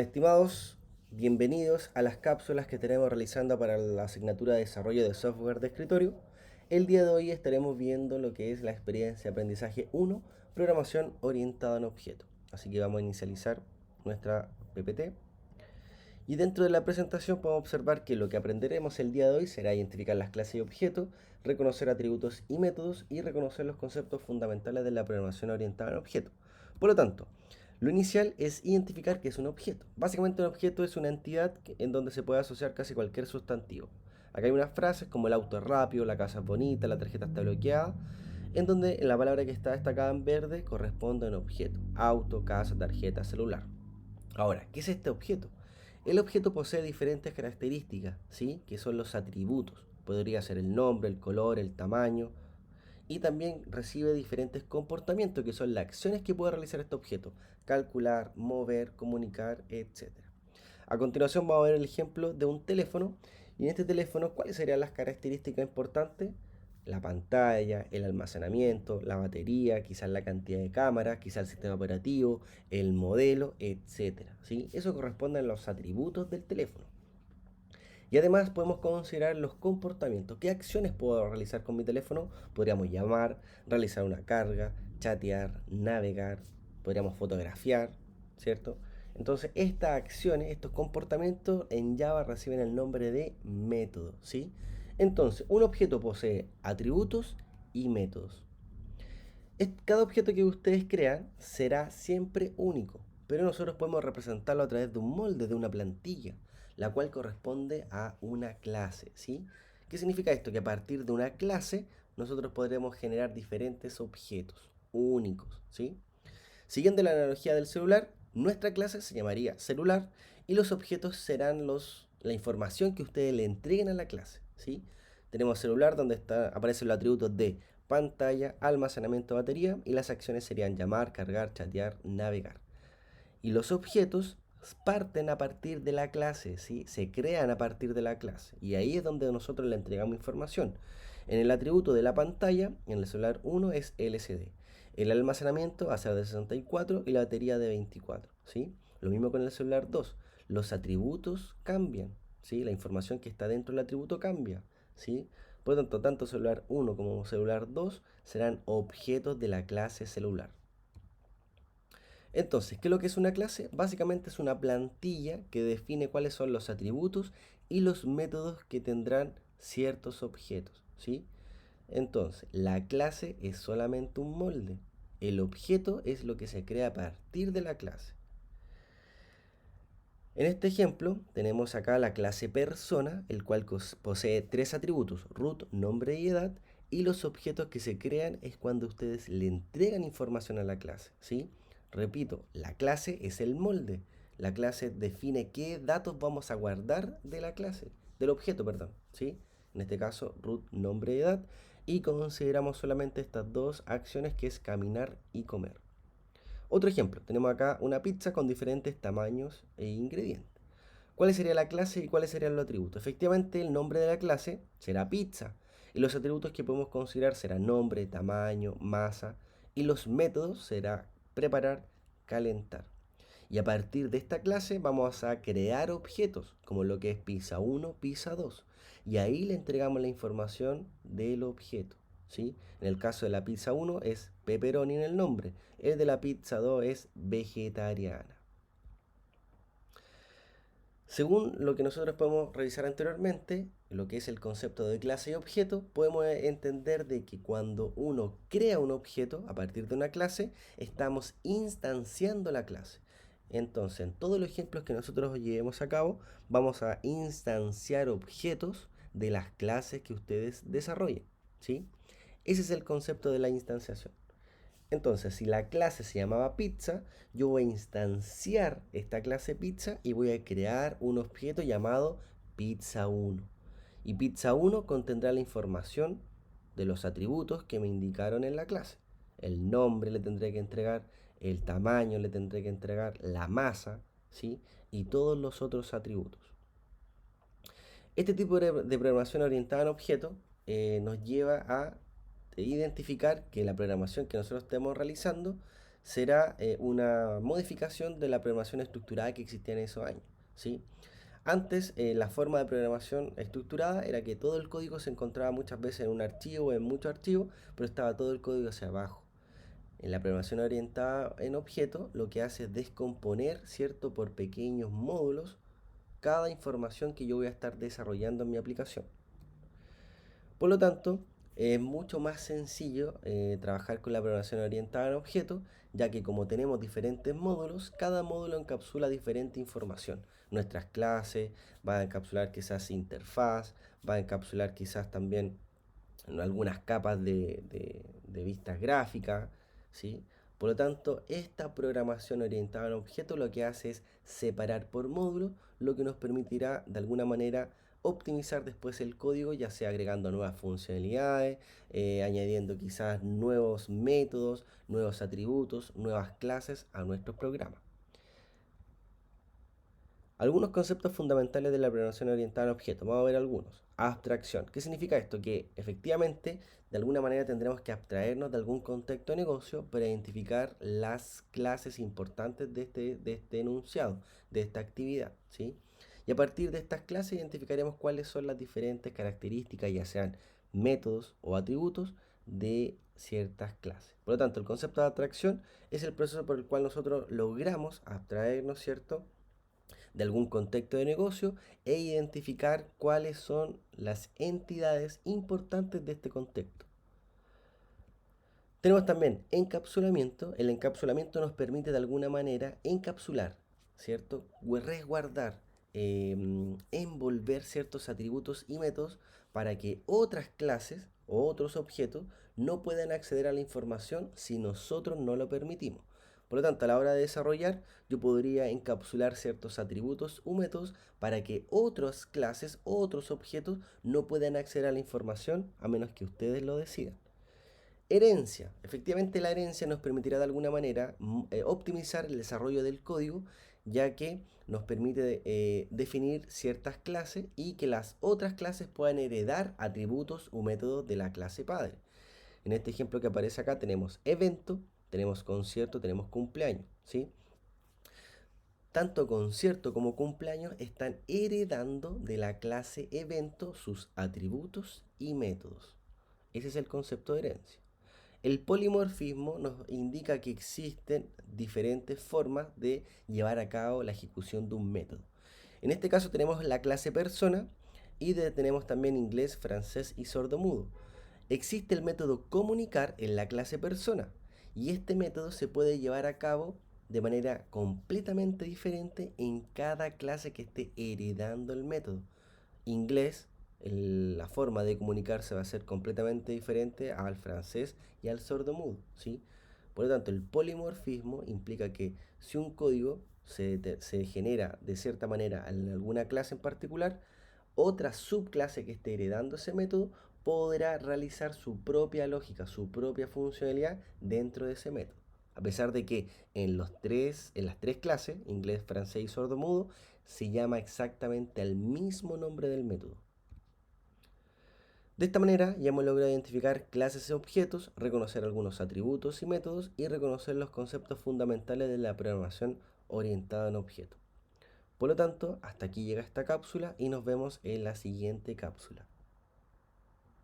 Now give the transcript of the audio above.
Estimados, bienvenidos a las cápsulas que estaremos realizando para la asignatura de desarrollo de software de escritorio. El día de hoy estaremos viendo lo que es la experiencia de aprendizaje 1, programación orientada en objeto. Así que vamos a inicializar nuestra PPT. Y dentro de la presentación podemos observar que lo que aprenderemos el día de hoy será identificar las clases y objetos, reconocer atributos y métodos y reconocer los conceptos fundamentales de la programación orientada en objeto. Por lo tanto, lo inicial es identificar qué es un objeto. Básicamente un objeto es una entidad en donde se puede asociar casi cualquier sustantivo. Acá hay unas frases como el auto es rápido, la casa es bonita, la tarjeta está bloqueada, en donde la palabra que está destacada en verde corresponde a un objeto. Auto, casa, tarjeta, celular. Ahora, ¿qué es este objeto? El objeto posee diferentes características, ¿sí? Que son los atributos. Podría ser el nombre, el color, el tamaño. Y también recibe diferentes comportamientos, que son las acciones que puede realizar este objeto. Calcular, mover, comunicar, etc. A continuación vamos a ver el ejemplo de un teléfono. Y en este teléfono, ¿cuáles serían las características importantes? La pantalla, el almacenamiento, la batería, quizás la cantidad de cámaras, quizás el sistema operativo, el modelo, etcétera, ¿sí? Eso corresponde a los atributos del teléfono. Y además podemos considerar los comportamientos. ¿Qué acciones puedo realizar con mi teléfono? Podríamos llamar, realizar una carga, chatear, navegar, podríamos fotografiar, ¿cierto? Entonces estas acciones, estos comportamientos en Java reciben el nombre de método, ¿sí? Entonces, un objeto posee atributos y métodos. Cada objeto que ustedes crean será siempre único, pero nosotros podemos representarlo a través de un molde, de una plantilla, la cual corresponde a una clase, ¿sí? ¿Qué significa esto? Que a partir de una clase nosotros podremos generar diferentes objetos únicos, ¿sí? Siguiendo la analogía del celular, nuestra clase se llamaría celular y los objetos serán la información que ustedes le entreguen a la clase, ¿sí? Tenemos celular donde aparecen los atributos de pantalla, almacenamiento, batería y las acciones serían llamar, cargar, chatear, navegar. Y los objetos parten a partir de la clase, ¿sí? Se crean a partir de la clase. Y ahí es donde nosotros le entregamos información. En el atributo de la pantalla, en el celular 1 es LCD. El almacenamiento va a ser de 64 y la batería de 24, ¿sí? Lo mismo con el celular 2. Los atributos cambian, ¿sí? La información que está dentro del atributo cambia, ¿sí? Por lo tanto, tanto celular 1 como celular 2 serán objetos de la clase celular. Entonces, ¿qué es lo que es una clase? Básicamente es una plantilla que define cuáles son los atributos y los métodos que tendrán ciertos objetos, ¿sí? Entonces, la clase es solamente un molde. El objeto es lo que se crea a partir de la clase. En este ejemplo, tenemos acá la clase persona, el cual posee tres atributos, root, nombre y edad, y los objetos que se crean es cuando ustedes le entregan información a la clase, ¿sí? Repito, la clase es el molde. La clase define qué datos vamos a guardar de la clase, del objeto, perdón, ¿sí? En este caso, root, nombre y edad, y consideramos solamente estas dos acciones que es caminar y comer. Otro ejemplo, tenemos acá una pizza con diferentes tamaños e ingredientes. ¿Cuál sería la clase y cuáles serían los atributos? Efectivamente, el nombre de la clase será pizza y los atributos que podemos considerar serán nombre, tamaño, masa y los métodos será preparar, calentar. Y a partir de esta clase vamos a crear objetos como lo que es pizza 1, pizza 2 y ahí le entregamos la información del objeto, ¿sí? En el caso de la pizza 1 es pepperoni en el nombre, el de la pizza 2 es vegetariana. Según lo que nosotros podemos revisar anteriormente, lo que es el concepto de clase y objeto, podemos entender de que cuando uno crea un objeto a partir de una clase, estamos instanciando la clase. Entonces, en todos los ejemplos que nosotros llevemos a cabo, vamos a instanciar objetos de las clases que ustedes desarrollen, ¿sí? Ese es el concepto de la instanciación. Entonces, si la clase se llamaba pizza, yo voy a instanciar esta clase pizza y voy a crear un objeto llamado pizza 1. Y pizza 1 contendrá la información de los atributos que me indicaron en la clase. El nombre le tendré que entregar, el tamaño le tendré que entregar, la masa, ¿sí? Y todos los otros atributos. Este tipo de programación orientada en objetos nos lleva a identificar que la programación que nosotros estemos realizando será una modificación de la programación estructurada que existía en esos años, ¿sí? Antes, la forma de programación estructurada era que todo el código se encontraba muchas veces en un archivo o en muchos archivos, pero estaba todo el código hacia abajo. En la programación orientada en objetos, lo que hace es descomponer, ¿cierto?, por pequeños módulos cada información que yo voy a estar desarrollando en mi aplicación. Por lo tanto, es mucho más sencillo trabajar con la programación orientada en objetos, ya que como tenemos diferentes módulos, cada módulo encapsula diferente información. Nuestras clases va a encapsular quizás interfaz, va a encapsular quizás también algunas capas de vistas gráficas, ¿sí? Por lo tanto, esta programación orientada en objetos lo que hace es separar por módulo, lo que nos permitirá de alguna manera optimizar después el código, ya sea agregando nuevas funcionalidades, añadiendo quizás nuevos métodos, nuevos atributos, nuevas clases a nuestros programas. Algunos conceptos fundamentales de la programación orientada en objetos. Vamos a ver algunos. Abstracción. ¿Qué significa esto? Que efectivamente, de alguna manera tendremos que abstraernos de algún contexto de negocio para identificar las clases importantes de este enunciado, de esta actividad, ¿sí? Y a partir de estas clases identificaremos cuáles son las diferentes características, ya sean métodos o atributos de ciertas clases. Por lo tanto, el concepto de abstracción es el proceso por el cual nosotros logramos abstraernos, ¿cierto?, de algún contexto de negocio e identificar cuáles son las entidades importantes de este contexto. Tenemos también encapsulamiento. El encapsulamiento nos permite de alguna manera encapsular, ¿cierto? Resguardar, envolver ciertos atributos y métodos para que otras clases o otros objetos no puedan acceder a la información si nosotros no lo permitimos. Por lo tanto, a la hora de desarrollar, yo podría encapsular ciertos atributos o métodos para que otras clases o otros objetos no puedan acceder a la información a menos que ustedes lo decidan. Herencia. Efectivamente, la herencia nos permitirá de alguna manera optimizar el desarrollo del código, ya que nos permite definir ciertas clases y que las otras clases puedan heredar atributos o métodos de la clase padre. En este ejemplo que aparece acá tenemos evento, tenemos concierto, tenemos cumpleaños, ¿sí? Tanto concierto como cumpleaños están heredando de la clase evento sus atributos y métodos. Ese es el concepto de herencia. El polimorfismo nos indica que existen diferentes formas de llevar a cabo la ejecución de un método. En este caso tenemos la clase persona y tenemos también inglés, francés y sordomudo. Existe el método comunicar en la clase persona y este método se puede llevar a cabo de manera completamente diferente en cada clase que esté heredando el método. Inglés, la forma de comunicarse va a ser completamente diferente al francés y al sordomudo, ¿sí? Por lo tanto, el polimorfismo implica que si un código se genera de cierta manera en alguna clase en particular, otra subclase que esté heredando ese método podrá realizar su propia lógica, su propia funcionalidad dentro de ese método. A pesar de que en las tres clases, inglés, francés y sordomudo, se llama exactamente al mismo nombre del método. De esta manera ya hemos logrado identificar clases y objetos, reconocer algunos atributos y métodos y reconocer los conceptos fundamentales de la programación orientada en objetos. Por lo tanto, hasta aquí llega esta cápsula y nos vemos en la siguiente cápsula.